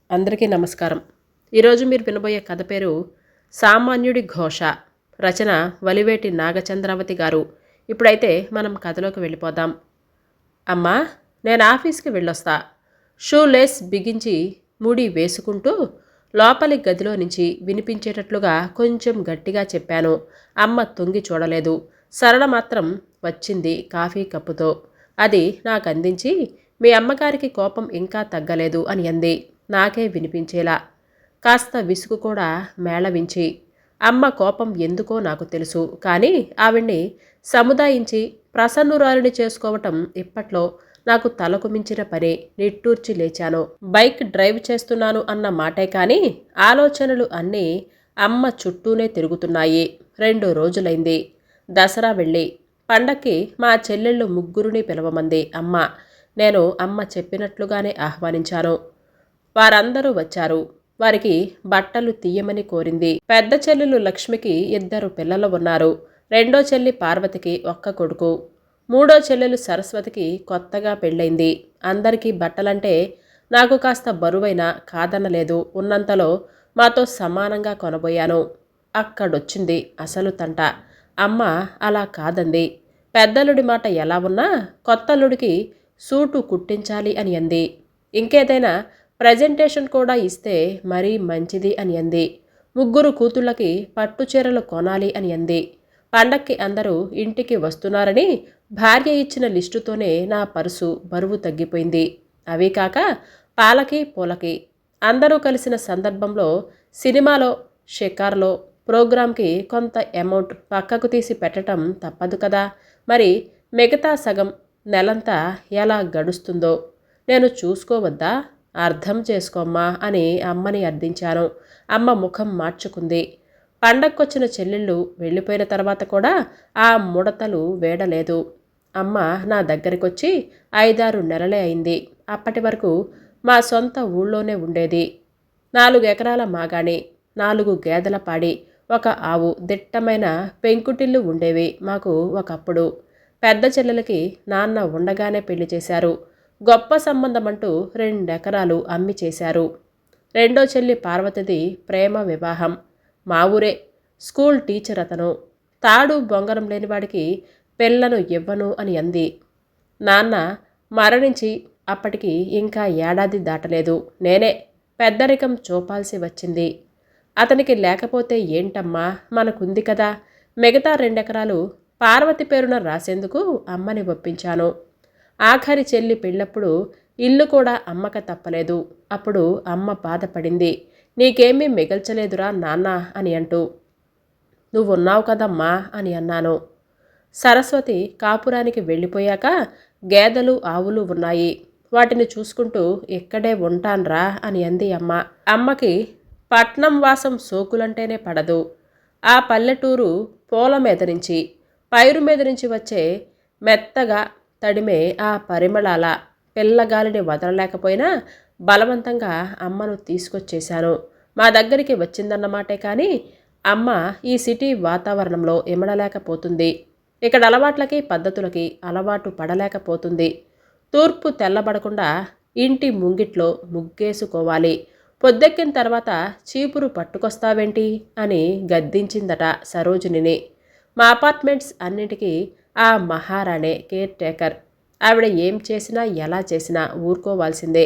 అందరికీ నమస్కారం. ఈరోజు మీరు వినబోయే కథ పేరు సామాన్యుడి ఘోష. రచన వలివేటి నాగచంద్రావతి గారు. ఇప్పుడైతే మనం కథలోకి వెళ్ళిపోదాం. అమ్మా, నేను ఆఫీస్కి వెళ్ళొస్తా. షూ లేస్ బిగించి ముడి వేసుకుంటూ లోపలి గదిలో నుంచి వినిపించేటట్లుగా కొంచెం గట్టిగా చెప్పాను. అమ్మ తొంగి చూడలేదు. సరళ మాత్రం వచ్చింది కాఫీ కప్పుతో. అది నాకు అందించి, మీ అమ్మగారికి కోపం ఇంకా తగ్గలేదు అని అంది, నాకే వినిపించేలా. కాస్త విసుగు కూడా మేళవించి. అమ్మ కోపం ఎందుకో నాకు తెలుసు, కానీ ఆవిడ్ని సముదాయించి ప్రసన్నురాలిని చేసుకోవటం ఇప్పట్లో నాకు తలకు మించిన పని. నిట్టూర్చి లేచాను. బైక్ డ్రైవ్ చేస్తున్నాను అన్న మాటే కానీ ఆలోచనలు అన్నీ అమ్మ చుట్టూనే తిరుగుతున్నాయి. 2 రోజులైంది దసరా వెళ్ళి. పండక్కి మా చెల్లెళ్ళు ముగ్గురిని పిలవమంది అమ్మ. నేను అమ్మ చెప్పినట్లుగానే ఆహ్వానించాను. వారందరూ వచ్చారు. వారికి బట్టలు తీయమని కోరింది. పెద్ద చెల్లెలు లక్ష్మికి 2 పిల్లలు ఉన్నారు. రెండో చెల్లి పార్వతికి 1 కొడుకు. మూడో చెల్లెలు సరస్వతికి కొత్తగా పెళ్ళైంది. అందరికీ బట్టలంటే నాకు కాస్త బరువైన కాదనలేదు. ఉన్నంతలో మాతో సమానంగా కొనబోయాను. అక్కడొచ్చింది అసలు తంట. అమ్మ అలా కాదంది. పెద్దలుడి మాట ఎలా ఉన్నా కొత్తల్లుడికి సూటు కుట్టించాలి అని అంది. ఇంకేదైనా ప్రజెంటేషన్ కూడా ఇస్తే మరీ మంచిది అని అంది. 3 కూతుళ్ళకి పట్టుచీరలు కొనాలి అని అంది. పండక్కి అందరూ ఇంటికి వస్తున్నారని భార్య ఇచ్చిన లిస్టుతోనే నా పరుసు బరువు తగ్గిపోయింది. అవి కాక పాలకి పూలకి అందరూ కలిసిన సందర్భంలో సినిమాలో, షికార్లో, ప్రోగ్రాంకి కొంత అమౌంట్ పక్కకు తీసి పెట్టడం తప్పదు కదా. మరి మిగతా సగం నెలంతా ఎలా గడుస్తుందో నేను చూసుకోవద్దా? అర్థం చేసుకోమ్మా అని అమ్మని అర్థించాను. అమ్మ ముఖం మార్చుకుంది. పండక్కొచ్చిన చెల్లెళ్ళు వెళ్ళిపోయిన తర్వాత కూడా ఆ ముడతలు వేడలేదు. అమ్మ నా దగ్గరికొచ్చి 5-6 నెలలే అయింది. అప్పటి వరకు మా సొంత ఊళ్ళోనే ఉండేది. 4 ఎకరాల మాగాణి, 4 గేదెల పాడి, 1 ఆవు, దిట్టమైన పెంకుటిల్లు ఉండేవి మాకు ఒకప్పుడు. పెద్ద చెల్లెలకి నాన్న ఉండగానే పెళ్లి చేశారు. గొప్ప సంబంధమంటూ 2 ఎకరాలు అమ్మి చేశారు. రెండో చెల్లి పార్వతిది ప్రేమ వివాహం. మా ఊరే. స్కూల్ టీచర్ అతను. తాడు బొంగరం లేనివాడికి పిల్లను ఇవ్వను అని అంది. నాన్న మరణించి అప్పటికి ఇంకా ఏడాది దాటలేదు. నేనే పెద్దరికం చూపాల్సి వచ్చింది. అతనికి లేకపోతే ఏంటమ్మా, మనకుంది కదా. మిగతా 2 ఎకరాలు పార్వతి పేరున రాసేందుకు అమ్మని ఒప్పించాను. ఆఖరి చెల్లి పెళ్ళప్పుడు ఇల్లు కూడా అమ్మక తప్పలేదు. అప్పుడు అమ్మ బాధపడింది. నీకేమీ మిగల్చలేదురా నాన్న అని అంటూ. నువ్వున్నావు కదమ్మా అని అన్నాను. సరస్వతి కాపురానికి వెళ్ళిపోయాక గేదెలు, ఆవులు ఉన్నాయి. వాటిని చూసుకుంటూ ఇక్కడే ఉంటాన్రా అని అంది అమ్మ. అమ్మకి పట్నం వాసం సోకులంటేనే పడదు. ఆ పల్లెటూరు పూల మీద నుంచి, పైరు మీద నుంచి వచ్చే మెత్తగా తడిమే ఆ పరిమళాల పిల్లగాలిని వదలలేకపోయినా బలవంతంగా అమ్మను తీసుకొచ్చేశాను. మా దగ్గరికి వచ్చిందన్నమాటే కానీ అమ్మ ఈ సిటీ వాతావరణంలో ఇమడలేకపోతుంది. ఇక్కడ అలవాట్లకి పద్ధతులకి అలవాటు పడలేకపోతుంది. తూర్పు తెల్లబడకుండా ఇంటి ముంగిట్లో ముగ్గేసుకోవాలి. పొద్దెక్కిన తర్వాత చీపురు పట్టుకొస్తావేంటి అని గద్దించిందట సరోజినిని. మా అపార్ట్మెంట్స్ అన్నిటికీ ఆ మహారాణే కేర్ టేకర్. ఆవిడ ఏం చేసినా ఎలా చేసినా ఊరుకోవాల్సిందే.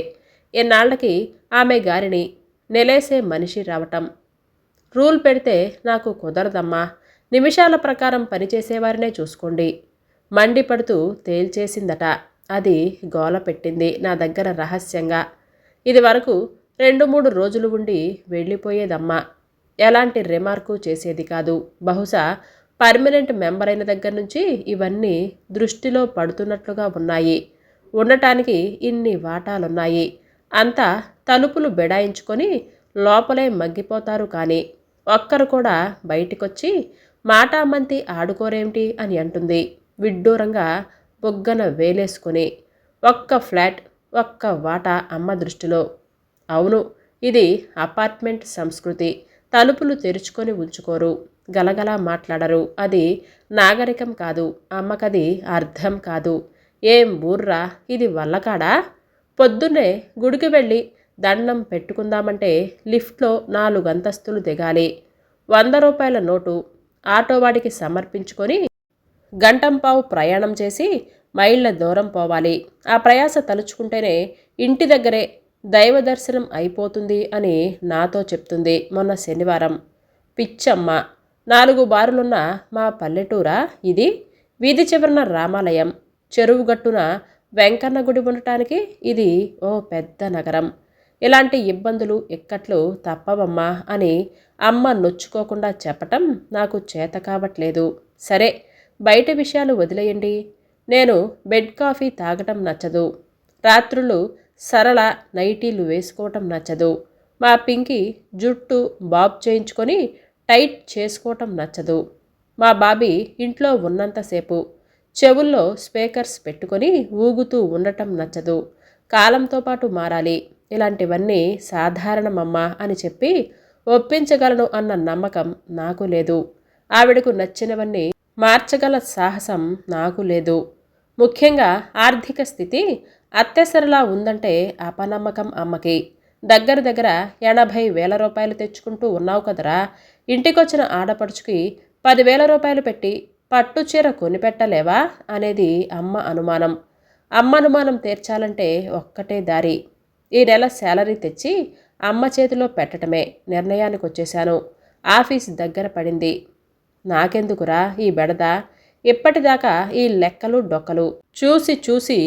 ఎన్నాళ్లకి ఆమె గారిని నెలేసే మనిషి రావటం. రూల్ పెడితే నాకు కుదరదమ్మా. నిమిషాల ప్రకారం పనిచేసేవారినే చూసుకోండి. మండిపడుతూ తేల్చేసిందట. అది గోల పెట్టింది నా దగ్గర రహస్యంగా. ఇది వరకు 2-3 రోజులు ఉండి వెళ్ళిపోయేదమ్మా. ఎలాంటి రిమార్కు చేసేది కాదు. బహుశా పర్మనెంట్ మెంబర్ అయిన దగ్గర నుంచి ఇవన్నీ దృష్టిలో పడుతున్నట్లుగా ఉన్నాయి. ఉండటానికి ఇన్ని వాటాలున్నాయి. అంతా తలుపులు బెడాయించుకొని లోపలే మగ్గిపోతారు. కానీ ఒక్కరు కూడా బయటికొచ్చి మాటామంతి ఆడుకోరేమిటి అని అంటుంది విడ్డూరంగా బొగ్గన వేలేసుకొని. 1 ఫ్లాట్, 1 వాటా అమ్మ దృష్టిలో. అవును, ఇది అపార్ట్మెంట్ సంస్కృతి. తలుపులు తెరుచుకొని ఉంచుకోరు. గలగలా మాట్లాడరు. అది నాగరికం కాదు. అమ్మకది అర్థం కాదు. ఏం ఊర్రా ఇది, వల్లకాడా? పొద్దున్నే గుడికి వెళ్ళి దండం పెట్టుకుందామంటే లిఫ్ట్లో 4 అంతస్తులు దిగాలి. 100 రూపాయల నోటు ఆటోవాడికి సమర్పించుకొని గంటంపావు ప్రయాణం చేసి మైళ్ళ దూరం పోవాలి. ఆ ప్రయాస తలుచుకుంటేనే ఇంటి దగ్గరే దైవ దర్శనం అయిపోతుంది అని నాతో చెప్తుంది మొన్న శనివారం. పిచ్చమ్మ, 4 బారులున్న మా పల్లెటూరా ఇది? వీధి చివరన రామాలయం, చెరువు గట్టున వెంకన్న గుడి ఉండటానికి ఇది ఓ పెద్ద నగరం. ఇలాంటి ఇబ్బందులు ఇక్కట్లు తప్పవమ్మా అని అమ్మ నొచ్చుకోకుండా చెప్పటం నాకు చేత కావట్లేదు. సరే, బయట విషయాలు వదిలేయండి. నేను బెడ్ కాఫీ తాగటం నచ్చదు. రాత్రులు సరళ నైటీలు వేసుకోవటం నచ్చదు. మా పింకి జుట్టు బాబ్ చేయించుకొని టైట్ చేసుకోవటం నచ్చదు. మా బాబీ ఇంట్లో ఉన్నంతసేపు చెవుల్లో స్పీకర్స్ పెట్టుకొని ఊగుతూ ఉండటం నచ్చదు. కాలంతో పాటు మారాలి. ఇలాంటివన్నీ సాధారణమమ్మా అని చెప్పి ఒప్పించగలను అన్న నమ్మకం నాకు లేదు. ఆవిడకు నచ్చినవన్నీ మార్చగల సాహసం నాకు లేదు. ముఖ్యంగా ఆర్థిక స్థితి అత్యసరలా ఉందంటే అపనమ్మకం అమ్మకి. దగ్గర దగ్గర 80,000 రూపాయలు తెచ్చుకుంటూ ఉన్నావు కదరా, ఇంటికొచ్చిన ఆడపడుచుకి 10,000 రూపాయలు పెట్టి పట్టుచీర కొనిపెట్టలేవా అనేది అమ్మ అనుమానం. అమ్మ అనుమానం తీర్చాలంటే ఒక్కటే దారి, ఈ నెల శాలరీ తెచ్చి అమ్మ చేతిలో పెట్టడమే నిర్ణయానికి వచ్చేశాను. ఆఫీస్ దగ్గర పడింది. నాకెందుకురా ఈ బెడద? ఇప్పటిదాకా ఈ లెక్కలు డొక్కలు చూసి చూసి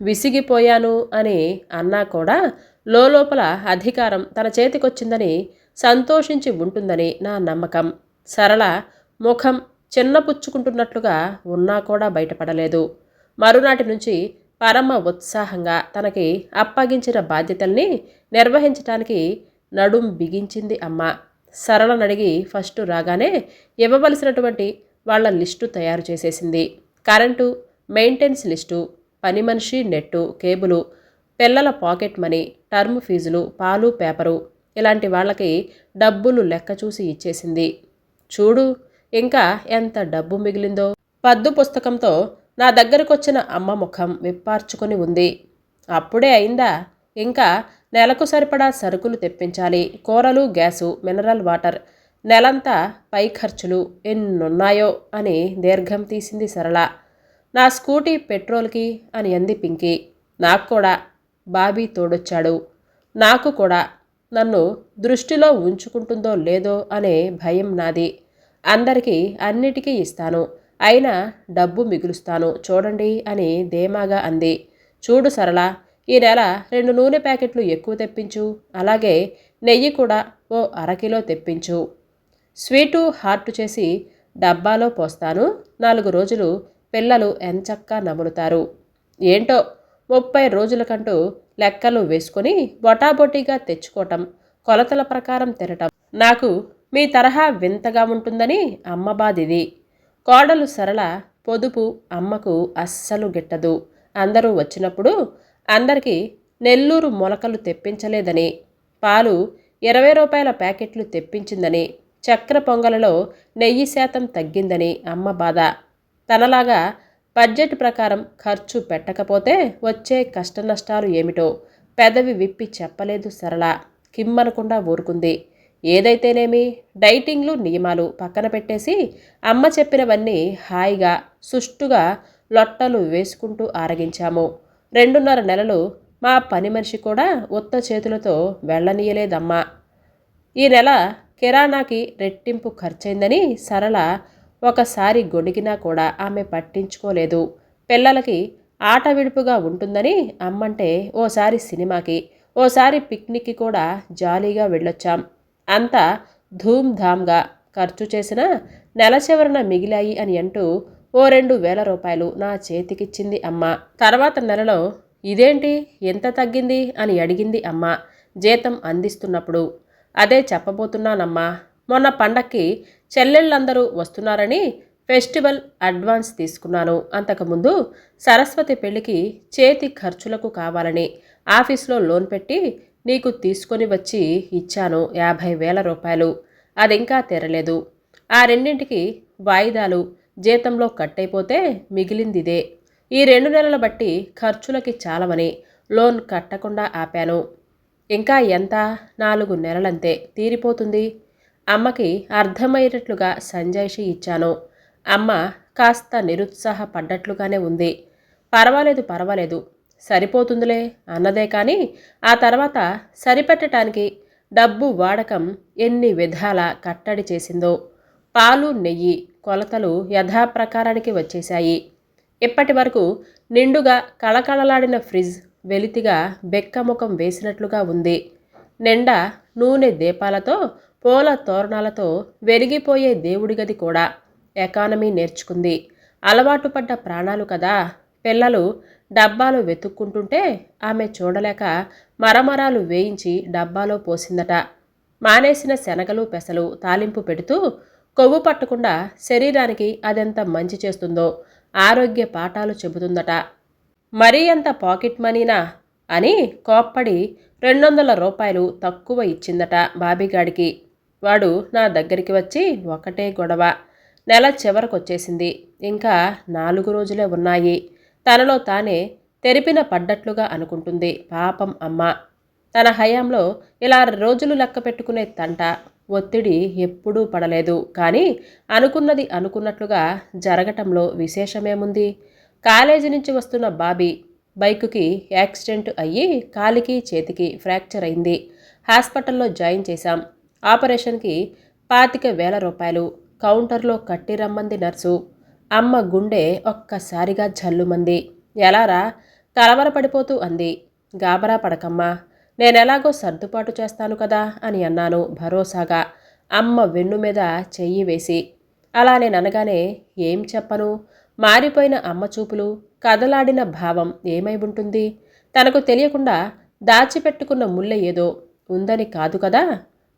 విసిగిపోయాను అని అన్నా కూడా లోపల అధికారం తన చేతికొచ్చిందని సంతోషించి ఉంటుందని నా నమ్మకం. సరళ ముఖం చిన్నపుచ్చుకుంటున్నట్లుగా ఉన్నా కూడా బయటపడలేదు. మరునాటి నుంచి పరమ ఉత్సాహంగా తనకి అప్పగించిన బాధ్యతల్ని నిర్వహించటానికి నడుం బిగించింది అమ్మ. సరళనడిగి ఫస్ట్ రాగానే ఇవ్వవలసినటువంటి వాళ్ళ లిస్టు తయారు చేసేసింది. కరెంటు, మెయింటెనెన్స్ లిస్టు, పని మనిషి, నెట్టు, కేబులు, పిల్లల పాకెట్ మనీ, టర్మ్ ఫీజులు, పాలు, పేపరు, ఇలాంటి వాళ్ళకి డబ్బులు లెక్క చూసి ఇచ్చేసింది. చూడు ఇంకా ఎంత డబ్బు మిగిలిందో. పద్దు పుస్తకంతో నా దగ్గరకొచ్చిన అమ్మ ముఖం విప్పార్చుకొని ఉంది. అప్పుడే అయిందా? ఇంకా నెలకు సరిపడా సరుకులు తెప్పించాలి. కూరలు, గ్యాసు, మినరల్ వాటర్, నెలంతా పై ఖర్చులు ఎన్నున్నాయో అని దీర్ఘం తీసింది సరళ. నా స్కూటీ పెట్రోల్కి అని అంది పింకీ. నాకు కూడా బాబీ తోడొచ్చాడు. నాకు కూడా నన్ను దృష్టిలో ఉంచుకుంటుందో లేదో అనే భయం నాది. అందరికీ అన్నిటికీ ఇస్తాను, అయినా డబ్బు మిగులుస్తాను చూడండి అని ధీమాగా అంది. చూడు సరళ, ఈ నెల 2 నూనె ప్యాకెట్లు ఎక్కువ తెప్పించు. అలాగే నెయ్యి కూడా ఓ అరకిలో తెప్పించు. స్వీటు హార్టు చేసి డబ్బాలో పోస్తాను. 4 రోజులు పిల్లలు ఎంచక్కా నములుతారు. ఏంటో 30 రోజులకంటూ లెక్కలు వేసుకొని బొటాబొటీగా తెచ్చుకోవటం, కొలతల ప్రకారం తినటం నాకు మీ తరహా వింతగా ఉంటుందని అమ్మ బాధిది. కోడలు సరళ పొదుపు అమ్మకు అస్సలు గిట్టదు. అందరూ వచ్చినప్పుడు అందరికీ నెల్లూరు మొలకలు తెప్పించలేదని, పాలు 20 రూపాయల ప్యాకెట్లు తెప్పించిందని, చక్కెర పొంగలలో నెయ్యి శాతం తగ్గిందని అమ్మ బాధ. తనలాగా బడ్జెట్ ప్రకారం ఖర్చు పెట్టకపోతే వచ్చే కష్టనష్టాలు ఏమిటో పెదవి విప్పి చెప్పలేదు సరళ. కిమ్మనకుండా ఊరుకుంది. ఏదైతేనేమి డైటింగ్లు నియమాలు పక్కన పెట్టేసి అమ్మ చెప్పినవన్నీ హాయిగా సుష్టుగా లొట్టలు వేసుకుంటూ ఆరగించాము. 2.5 నెలలు మా పని మనిషి కూడా ఉత్త చేతులతో వెళ్ళనీయలేదమ్మా. ఈ నెల కిరాణాకి రెట్టింపు ఖర్చయిందని సరళ ఒకసారి గొణిగినా కూడా ఆమె పట్టించుకోలేదు. పిల్లలకి ఆట విడుపుగా ఉంటుందని అమ్మంటే ఓసారి సినిమాకి, ఓసారి పిక్నిక్కి కూడా జాలీగా వెళ్ళొచ్చాం. అంతా ధూమ్ధామ్గా ఖర్చు చేసిన నెల చివరన మిగిలాయి అని అంటూ ఓ 2,000 రూపాయలు నా చేతికిచ్చింది అమ్మ. తర్వాత నెలలో ఇదేంటి ఎంత తగ్గింది అని అడిగింది అమ్మ జీతం అందిస్తున్నప్పుడు. అదే చెప్పబోతున్నానమ్మా. మొన్న పండక్కి చెల్లెళ్ళందరూ వస్తున్నారని ఫెస్టివల్ అడ్వాన్స్ తీసుకున్నాను. అంతకుముందు సరస్వతి పెళ్లికి చేతి ఖర్చులకు కావాలని ఆఫీస్లో లోన్ పెట్టి నీకు తీసుకొని వచ్చి ఇచ్చాను 50,000 రూపాయలు. అది ఇంకా తీరలేదు. ఆ రెండింటికి వాయిదాలు జీతంలో కట్టయిపోతే మిగిలిందిదే. ఈ 2 నెలల బట్టి ఖర్చులకి చాలవని లోన్ కట్టకుండా ఆపాను. ఇంకా ఎంత? 4 నెలలంతే తీరిపోతుంది. అమ్మకి అర్థమయ్యేటట్లుగా సంజాయిషి ఇచ్చాను. అమ్మ కాస్త నిరుత్సాహపడ్డట్లుగానే ఉంది. పర్వాలేదు సరిపోతుందిలే అన్నదే కానీ ఆ తర్వాత సరిపెట్టడానికి డబ్బు వాడకం ఎన్ని విధాల కట్టడి చేసిందో. పాలు నెయ్యి కొలతలు యథాప్రకారానికి వచ్చేశాయి. ఇప్పటి వరకు నిండుగా కళకళలాడిన ఫ్రిడ్జ్ వెలితిగా బెక్కముఖం వేసినట్లుగా ఉంది. నిండా నూనె దీపాలతో పూల తోరణాలతో వెలిగిపోయే దేవుడి గది కూడా ఎకానమీ నేర్చుకుంది. అలవాటు పడ్డ ప్రాణాలు కదా. పిల్లలు డబ్బాలు వెతుక్కుంటుంటే ఆమె చూడలేక మరమరాలు వేయించి డబ్బాలో పోసిందట. మానేసిన శనగలు పెసలు తాలింపు పెడుతూ కొవ్వు పట్టకుండా శరీరానికి అదెంత మంచి చేస్తుందో ఆరోగ్య పాఠాలు చెబుతుందట. మరీ అంత పాకెట్ మనీనా అని కోప్పడి 200 రూపాయలు తక్కువ ఇచ్చిందట బాబిగాడికి. వాడు నా దగ్గరికి వచ్చి ఒకటే గొడవ. నెల చివరకొచ్చేసింది. ఇంకా 4 రోజులే ఉన్నాయి. తనలో తానే తెరిపిన పడ్డట్లుగా అనుకుంటుంది పాపం అమ్మ. తన హయాంలో ఇలా రోజులు లెక్క పెట్టుకునే తంట ఒత్తిడి ఎప్పుడూ పడలేదు. కానీ అనుకున్నది అనుకున్నట్లుగా జరగటంలో విశేషమేముంది? కాలేజీ నుంచి వస్తున్న బాబీ బైకుకి యాక్సిడెంట్ అయ్యి కాలికి చేతికి ఫ్రాక్చర్ అయింది. హాస్పిటల్లో జాయిన్ చేశాం. ఆపరేషన్కి 25,000 రూపాయలు కౌంటర్లో కట్టి రమ్మంది నర్సు. అమ్మ గుండె ఒక్కసారిగా జల్లుమంది. ఎలారా? కలవరపడిపోతూ అంది. గాబరా పడకమ్మా, నేనెలాగో సర్దుబాటు చేస్తాను కదా అని అన్నాను భరోసాగా, అమ్మ వెన్ను మీద చెయ్యి వేసి. అలా నేననగానే ఏం చెప్పను? మారిపోయిన అమ్మ చూపులు, కదలాడిన భావం ఏమై ఉంటుంది? తనకు తెలియకుండా దాచిపెట్టుకున్న ముళ్ళ ఏదో ఉందని కాదు కదా.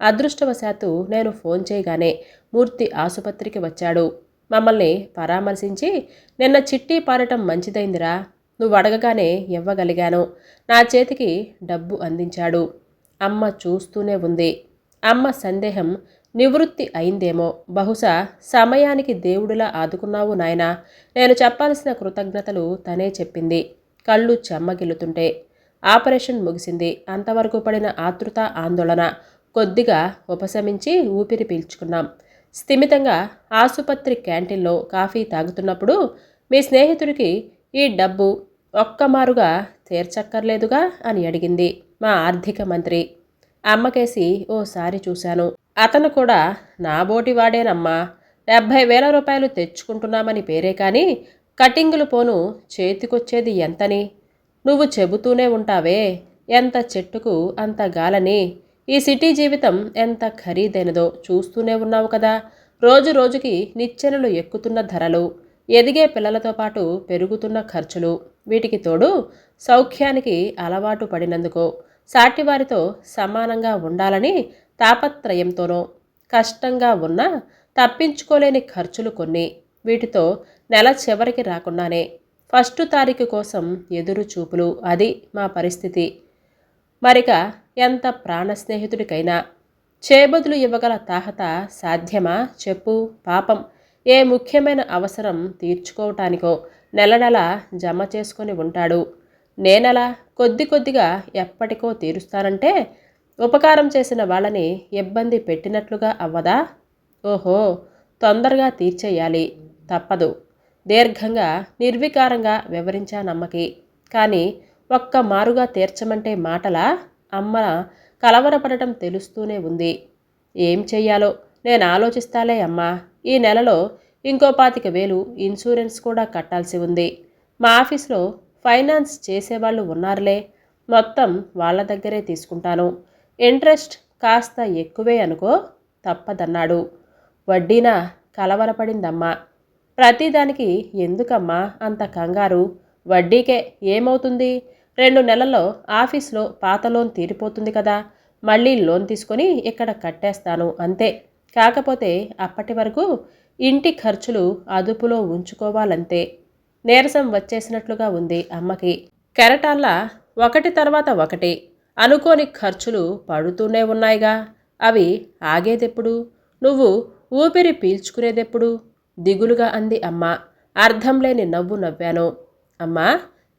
అదృష్టవశాత్తు నేను ఫోన్ చేయగానే మూర్తి ఆసుపత్రికి వచ్చాడు. మమ్మల్ని పరామర్శించి నిన్న చిట్టి పారటం మంచిదైందిరా, నువ్వు అడగగానే ఇవ్వగలిగాను. నా చేతికి డబ్బు అందించాడు. అమ్మ చూస్తూనే ఉంది. అమ్మ సందేహం నివృత్తి అయిందేమో. బహుశా సమయానికి దేవుడిలా ఆదుకున్నావు నాయనా. నేను చెప్పాల్సిన కృతజ్ఞతలు తనే చెప్పింది కళ్ళు చెమ్మగిల్లుతుంటే. ఆపరేషన్ ముగిసింది. అంతవరకు పడిన ఆతృత ఆందోళన కొద్దిగా ఉపశమించి ఊపిరి పీల్చుకున్నాం. స్థిమితంగా ఆసుపత్రి క్యాంటీన్లో కాఫీ తాగుతున్నప్పుడు మీ స్నేహితుడికి ఈ డబ్బు ఒక్కమారుగా తీర్చక్కర్లేదుగా అని అడిగింది మా ఆర్థిక మంత్రి. అమ్మకేసి ఓసారి చూశాను. అతను కూడా నాబోటి వాడేనమ్మా. 70,000 రూపాయలు తెచ్చుకుంటున్నామని పేరే కానీ కటింగులు పోను చేతికొచ్చేది ఎంతని? నువ్వు చెబుతూనే ఉంటావే, ఎంత చెట్టుకు అంత గాలని. ఈ సిటీ జీవితం ఎంత ఖరీదైనదో చూస్తూనే ఉన్నావు కదా. రోజు రోజుకి నిచ్చెనలు ఎక్కుతున్న ధరలు, ఎదిగే పిల్లలతో పాటు పెరుగుతున్న ఖర్చులు, వీటికి తోడు సౌఖ్యానికి అలవాటు పడినందుకో, సాటివారితో సమానంగా ఉండాలని తాపత్రయంతోనో కష్టంగా ఉన్నా తప్పించుకోలేని ఖర్చులు కొన్ని. వీటితో నెల చివరికి రాకుండానే 1 తారీఖు కోసం ఎదురు చూపులు. అది మా పరిస్థితి. మరిక ఎంత ప్రాణ స్నేహితుడికైనా చేబదులు ఇవ్వగల తాహత సాధ్యమా చెప్పు? పాపం ఏ ముఖ్యమైన అవసరం తీర్చుకోవటానికో నెల నెల జమ చేసుకొని ఉంటాడు. నేనెలా కొద్ది కొద్దిగా ఎప్పటికో తీరుస్తానంటే ఉపకారం చేసిన వాళ్ళని ఇబ్బంది పెట్టినట్లుగా అవ్వదా? ఓహో, తొందరగా తీర్చేయాలి, తప్పదు. దీర్ఘంగా నిర్వికారంగా వివరించానమ్మకి. కానీ ఒక్క మారుగా తీర్చమంటే మాటలా? అమ్మ కలవరపడటం తెలుస్తూనే ఉంది. ఏం చెయ్యాలో నేను ఆలోచిస్తాలే అమ్మా. ఈ నెలలో ఇంకో 25,000 ఇన్సూరెన్స్ కూడా కట్టాల్సి ఉంది. మా ఆఫీస్లో ఫైనాన్స్ చేసేవాళ్ళు ఉన్నారులే, మొత్తం వాళ్ళ దగ్గరే తీసుకుంటాను. ఇంట్రెస్ట్ కాస్త ఎక్కువే అనుకో, తప్పదన్నాడు. వడ్డీనా? కలవరపడిందమ్మా. ప్రతిదానికి ఎందుకమ్మా అంత కంగారు? వడ్డీకే ఏమవుతుంది? 2 నెలల్లో ఆఫీస్లో పాత లోన్ తీరిపోతుంది కదా. మళ్ళీ లోన్ తీసుకొని ఇక్కడ కట్టేస్తాను అంతే. కాకపోతే అప్పటి వరకు ఇంటి ఖర్చులు అదుపులో ఉంచుకోవాలంతే. నీరసం వచ్చేసినట్లుగా ఉంది అమ్మకి. కెరటాల్లా ఒకటి తర్వాత ఒకటి అనుకోని ఖర్చులు పడుతూనే ఉన్నాయిగా. అవి ఆగేదెప్పుడు? నువ్వు ఊపిరి పీల్చుకునేదెప్పుడు? దిగులుగా అంది అమ్మ. అర్థం లేని నవ్వు నవ్వాను. అమ్మా,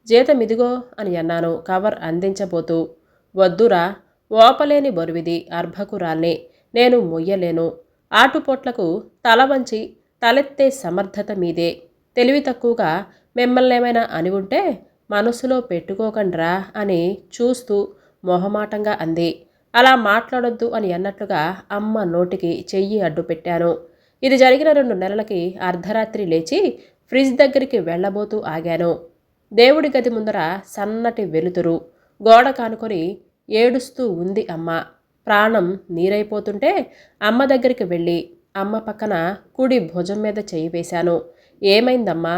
జీతం ఇదిగో అని అన్నాను కవర్ అందించబోతూ. వద్దురా, ఓపలేని బరువిది, అర్భకురాల్ని, నేను మొయ్యలేను. ఆటుపోట్లకు తల వంచి తలెత్తే సమర్థత మీదే. తెలివి తక్కువగా మిమ్మల్నేమైనా అని ఉంటే మనసులో పెట్టుకోకండ్రా అని చూస్తూ మొహమాటంగా అంది. అలా మాట్లాడొద్దు అని అన్నట్లుగా అమ్మ నోటికి చెయ్యి అడ్డు పెట్టాను. ఇది జరిగిన 2 నెలలకి అర్ధరాత్రి లేచి ఫ్రిడ్జ్ దగ్గరికి వెళ్ళబోతూ ఆగాను. దేవుడి గది ముందర సన్నటి వెలుతురు. గోడ కానుకొని ఏడుస్తూ ఉంది అమ్మ. ప్రాణం నీరైపోతుంటే అమ్మ దగ్గరికి వెళ్ళి అమ్మ పక్కన కుడి భుజం మీద చెయ్యి వేశాను. ఏమైందమ్మా?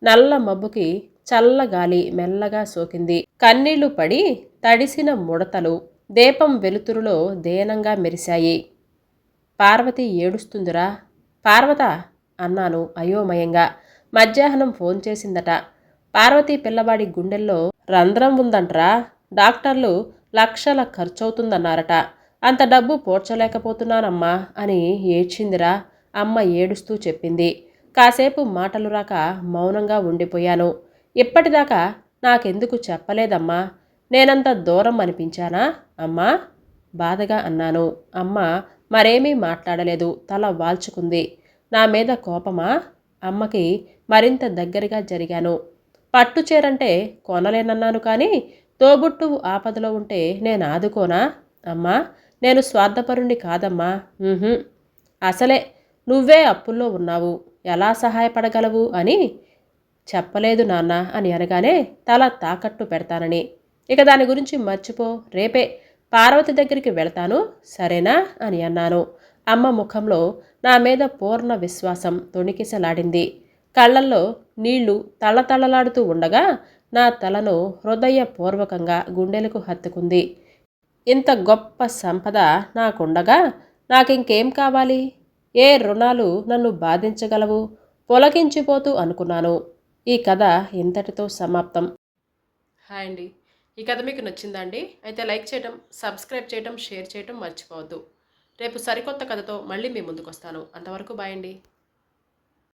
నల్ల మబ్బుకి చల్లగాలి మెల్లగా సోకింది. కన్నీళ్లు పడి తడిసిన ముడతలు దీపం వెలుతురులో దేనంగా మెరిశాయి. పార్వతి ఏడుస్తుందిరా. పార్వత అన్నాను అయోమయంగా. మధ్యాహ్నం ఫోన్ చేసిందట. పార్వతి పిల్లవాడి గుండెల్లో రంధ్రం ఉందంట్రా. డాక్టర్లు లక్షల ఖర్చవుతుందన్నారట. అంత డబ్బు పోడ్చలేకపోతున్నానమ్మా అని ఏడ్చిందిరా. అమ్మ ఏడుస్తూ చెప్పింది. కాసేపు మాటలు రాక మౌనంగా ఉండిపోయాను. ఇప్పటిదాకా నాకెందుకు చెప్పలేదమ్మా? నేనంత దూరం అనిపించానా అమ్మా? బాధగా అన్నాను. అమ్మ మరేమీ మాట్లాడలేదు. తల వాల్చుకుంది. నా మీద కోపమా? అమ్మకి మరింత దగ్గరగా జరిగాను. పట్టుచీరంటే కొనలేనన్నాను కానీ తోబుట్టువు ఆపదలో ఉంటే నేను ఆదుకోనా? అమ్మా, నేను స్వార్థపరుణ్ణి కాదమ్మా. అసలే నువ్వే అప్పుల్లో ఉన్నావు. ఎలా సహాయపడగలవు అని చెప్పలేదు నాన్న అని అనగానే తల తాకట్టు పెడతానని. ఇక దాని గురించి మర్చిపో. రేపే పార్వతి దగ్గరికి వెళతాను, సరేనా అని అన్నాను. అమ్మ ముఖంలో నా మీద పూర్ణ విశ్వాసం తొణికిసలాడింది. కళ్ళల్లో నీళ్లు తళతళలాడుతూ ఉండగా నా తలను హృదయపూర్వకంగా గుండెలకు హత్తుకుంది. ఇంత గొప్ప సంపద నాకుండగా నాకింకేం కావాలి? ఏ రుణాలు నన్ను బాధించగలవు? పొలకించిపోతూ అనుకున్నాను. ఈ కథ ఇంతటితో సమాప్తం. హాయ్ అండి. ఈ కథ మీకు నచ్చిందా అండి? అయితే లైక్ చేయడం, సబ్స్క్రైబ్ చేయడం, షేర్ చేయడం మర్చిపోవద్దు. రేపు సరికొత్త కథతో మళ్ళీ మీ ముందుకు వస్తాను. అంతవరకు బాయ్ అండి.